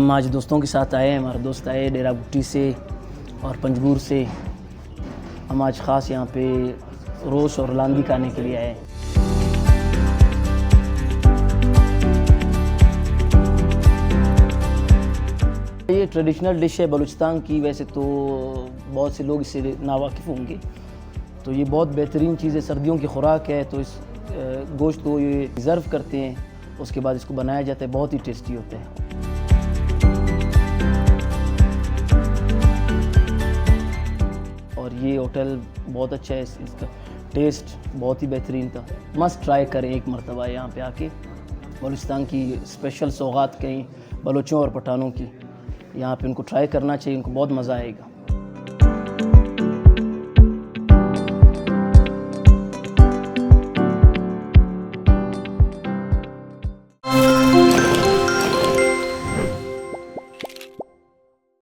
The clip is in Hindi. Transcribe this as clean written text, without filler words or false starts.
हम आज दोस्तों के साथ आए हैं। हमारे दोस्त आए डेरा बुट्टी से और पंजगूर से। हम आज ख़ास यहाँ पे रोश और लांदी खाने के लिए आए हैं। ये ट्रेडिशनल डिश है बलूचिस्तान की। वैसे तो बहुत से लोग इससे नावाकिफ़ होंगे। तो ये बहुत बेहतरीन चीज़ है, सर्दियों की खुराक है। तो इस गोश्त को ये रिज़र्व करते हैं, उसके बाद इसको बनाया जाता है, बहुत ही टेस्टी होता है। और ये होटल बहुत अच्छा है, इसका टेस्ट बहुत ही बेहतरीन था। मस्ट ट्राई करें एक मरतबा यहाँ पे आके। बलूचिस्तान की स्पेशल सौगात कहीं बलोचों और पठानों की, यहाँ पे उनको ट्राई करना चाहिए, उनको बहुत मज़ा आएगा।